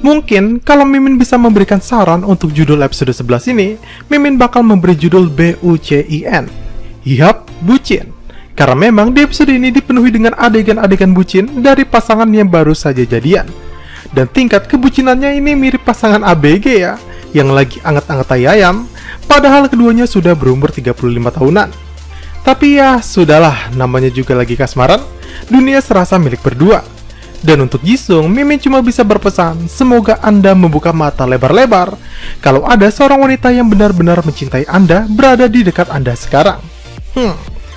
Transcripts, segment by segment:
Mungkin kalau Mimin bisa memberikan saran untuk judul episode 11 ini, Mimin bakal memberi judul BUCIN. Yap, bucin. Karena memang di episode ini dipenuhi dengan adegan-adegan bucin dari pasangan yang baru saja jadian. Dan tingkat kebucinannya ini mirip pasangan ABG ya, yang lagi anget-anget tai ayam, padahal keduanya sudah berumur 35 tahunan. Tapi ya, sudahlah, namanya juga lagi kasmaran, dunia serasa milik berdua. Dan untuk Jisung, Mimin cuma bisa berpesan, semoga Anda membuka mata lebar-lebar kalau ada seorang wanita yang benar-benar mencintai Anda berada di dekat Anda sekarang.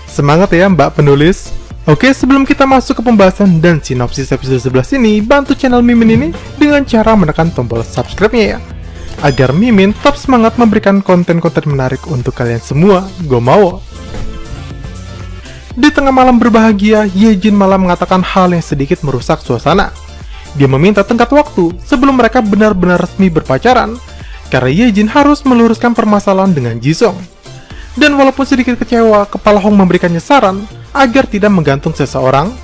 Semangat ya Mbak penulis. Oke, sebelum kita masuk ke pembahasan dan sinopsis episode 11 ini, bantu channel Mimin ini dengan cara menekan tombol subscribe-nya ya, agar Mimin tetap semangat memberikan konten-konten menarik untuk kalian semua. Go mau! Di tengah malam berbahagia, Yejin malah mengatakan hal yang sedikit merusak suasana. Dia meminta tenggat waktu sebelum mereka benar-benar resmi berpacaran, karena Yejin harus meluruskan permasalahan dengan Jisung. Dan walaupun sedikit kecewa, Kepala Hong memberikannya saran agar tidak menggantung seseorang,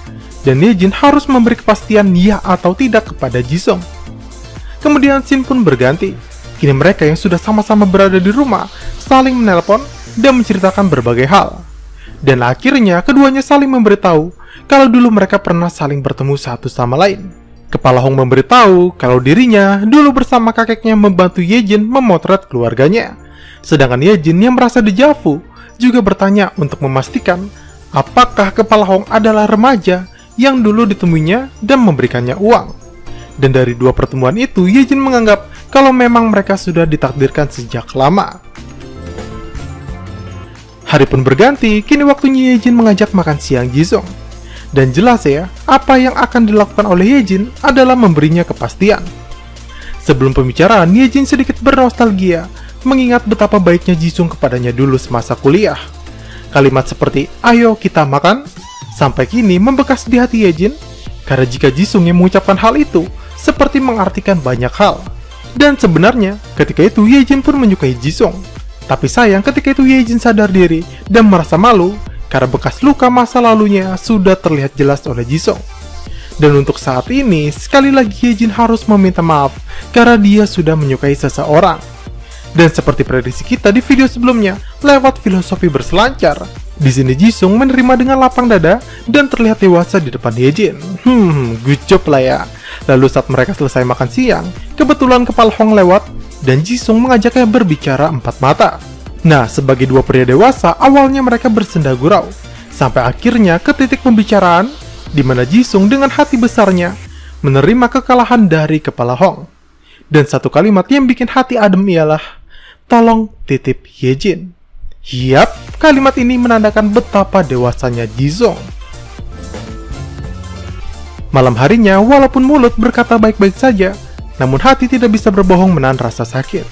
dan Yejin harus memberi kepastian ya atau tidak kepada Jisung. Kemudian scene pun berganti. Kini mereka yang sudah sama-sama berada di rumah saling menelpon dan menceritakan berbagai hal. Dan akhirnya keduanya saling memberitahu kalau dulu mereka pernah saling bertemu satu sama lain. Kepala Hong memberitahu kalau dirinya dulu bersama kakeknya membantu Yejin memotret keluarganya. Sedangkan Yejin yang merasa dejavu juga bertanya untuk memastikan apakah Kepala Hong adalah remaja yang dulu ditemuinya dan memberikannya uang. Dan dari dua pertemuan itu, Yejin menganggap kalau memang mereka sudah ditakdirkan sejak lama. Hari pun berganti, kini waktunya Yejin mengajak makan siang Jisung. Dan jelas ya, apa yang akan dilakukan oleh Yejin adalah memberinya kepastian. Sebelum pembicaraan, Yejin sedikit bernostalgia, mengingat betapa baiknya Jisung kepadanya dulu semasa kuliah. Kalimat seperti, ayo kita makan, sampai kini membekas di hati Yejin, karena jika Jisung yang mengucapkan hal itu, seperti mengartikan banyak hal. Dan sebenarnya, ketika itu Yejin pun menyukai Jisung. Tapi sayang ketika itu Yejin sadar diri dan merasa malu karena bekas luka masa lalunya sudah terlihat jelas oleh Jisung. Dan untuk saat ini, sekali lagi Yejin harus meminta maaf karena dia sudah menyukai seseorang. Dan seperti prediksi kita di video sebelumnya, lewat filosofi berselancar, di sini Jisung menerima dengan lapang dada dan terlihat dewasa di depan Yejin. Good job lah ya. Lalu saat mereka selesai makan siang, kebetulan Kepala Hong lewat dan Jisung mengajaknya berbicara empat mata. Nah, sebagai dua pria dewasa, awalnya mereka bersenda gurau, sampai akhirnya ke titik pembicaraan, di mana Jisung dengan hati besarnya menerima kekalahan dari Kepala Hong. Dan satu kalimat yang bikin hati adem ialah, tolong titip Yejin. Yap, kalimat ini menandakan betapa dewasanya Jisung. Malam harinya, walaupun mulut berkata baik-baik saja, namun hati tidak bisa berbohong menahan rasa sakit.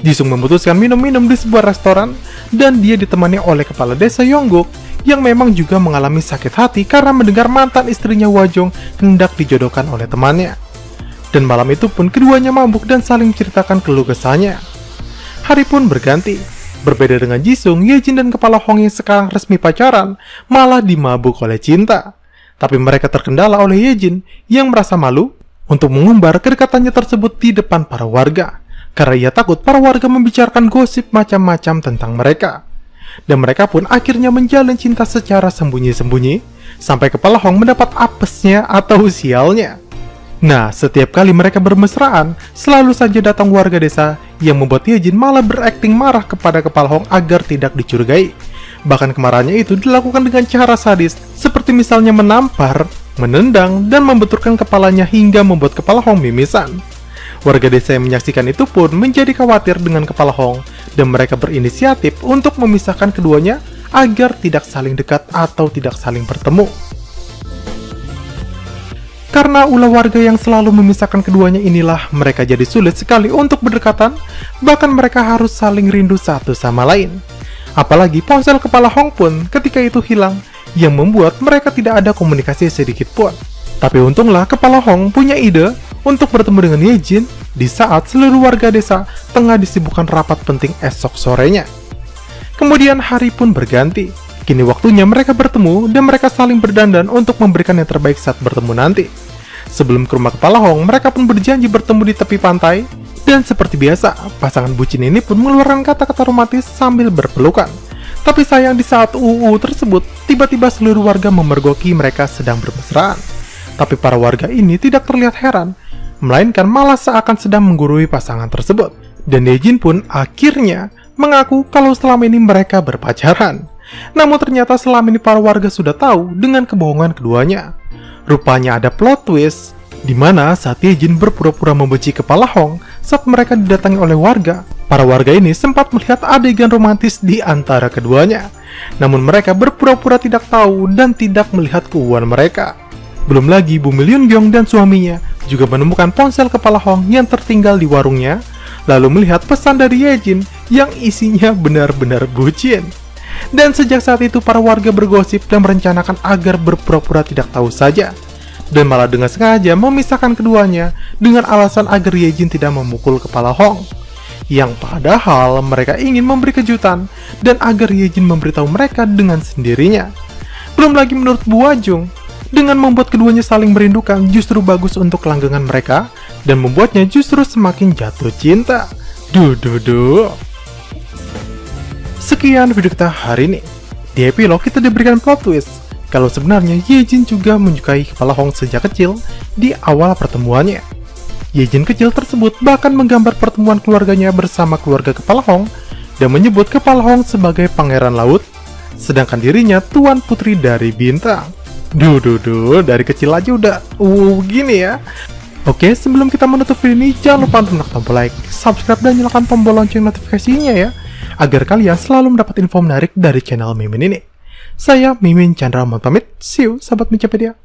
Jisung memutuskan minum-minum di sebuah restoran, dan dia ditemani oleh kepala desa Yongguk yang memang juga mengalami sakit hati karena mendengar mantan istrinya Wajong hendak dijodohkan oleh temannya. Dan malam itu pun keduanya mabuk dan saling menceritakan keluh kesahnya. Hari pun berganti. Berbeda dengan Jisung, Yejin dan Kepala Hong yang sekarang resmi pacaran malah dimabuk oleh cinta. Tapi mereka terkendala oleh Yejin yang merasa malu untuk mengumbar kedekatannya tersebut di depan para warga, karena ia takut para warga membicarakan gosip macam-macam tentang mereka. Dan mereka pun akhirnya menjalin cinta secara sembunyi-sembunyi, sampai Kepala Hong mendapat apesnya atau sialnya. Nah, setiap kali mereka bermesraan, selalu saja datang warga desa yang membuat Yejin malah berakting marah kepada Kepala Hong agar tidak dicurigai. Bahkan kemarahannya itu dilakukan dengan cara sadis, seperti misalnya menampar, menendang, dan membenturkan kepalanya hingga membuat Kepala Hong mimisan. Warga desa yang menyaksikan itu pun menjadi khawatir dengan Kepala Hong, dan mereka berinisiatif untuk memisahkan keduanya agar tidak saling dekat atau tidak saling bertemu. Karena ulah warga yang selalu memisahkan keduanya inilah, mereka jadi sulit sekali untuk berdekatan, bahkan mereka harus saling rindu satu sama lain. Apalagi ponsel Kepala Hong pun ketika itu hilang, yang membuat mereka tidak ada komunikasi sedikit pun. Tapi untunglah Kepala Hong punya ide untuk bertemu dengan Yejin di saat seluruh warga desa tengah disibukkan rapat penting esok sorenya. Kemudian hari pun berganti. Kini waktunya mereka bertemu dan mereka saling berdandan untuk memberikan yang terbaik saat bertemu nanti. Sebelum ke rumah Kepala Hong, mereka pun berjanji bertemu di tepi pantai. Dan seperti biasa, pasangan bucin ini pun mengeluarkan kata-kata romantis sambil berpelukan. Tapi sayang di saat tersebut, tiba-tiba seluruh warga memergoki mereka sedang bermesraan. Tapi para warga ini tidak terlihat heran, melainkan malah seakan sedang menggurui pasangan tersebut. Dan Yejin pun akhirnya mengaku kalau selama ini mereka berpacaran. Namun ternyata selama ini para warga sudah tahu dengan kebohongan keduanya. Rupanya ada plot twist, di mana saat Yejin berpura-pura membenci Kepala Hong saat mereka didatangi oleh warga. Para warga ini sempat melihat adegan romantis di antara keduanya. Namun mereka berpura-pura tidak tahu dan tidak melihat keuangan mereka. Belum lagi Bu Milyun-gyong dan suaminya juga menemukan ponsel Kepala Hong yang tertinggal di warungnya, lalu melihat pesan dari Yejin yang isinya benar-benar bucin. Dan sejak saat itu para warga bergosip dan merencanakan agar berpura-pura tidak tahu saja, dan malah dengan sengaja memisahkan keduanya dengan alasan agar Yejin tidak memukul Kepala Hong, yang padahal mereka ingin memberi kejutan dan agar Yejin memberitahu mereka dengan sendirinya. Belum lagi menurut Bu Wajung, dengan membuat keduanya saling merindukan justru bagus untuk kelanggengan mereka dan membuatnya justru semakin jatuh cinta. Sekian video kita hari ini. Di epilog kita diberikan plot twist kalau sebenarnya Yejin juga menyukai Kepala Hong sejak kecil di awal pertemuannya. Yejin kecil tersebut bahkan menggambar pertemuan keluarganya bersama keluarga Kepala Hong dan menyebut Kepala Hong sebagai pangeran laut, sedangkan dirinya tuan putri dari bintang. Dari kecil aja udah gini ya. Oke, sebelum kita menutup video ini, jangan lupa untuk menekan tombol like, subscribe, dan nyalakan tombol lonceng notifikasinya ya, agar kalian selalu mendapat info menarik dari channel Mimin ini. Saya Mimin Chandra pamit, see you sahabat Micapedia.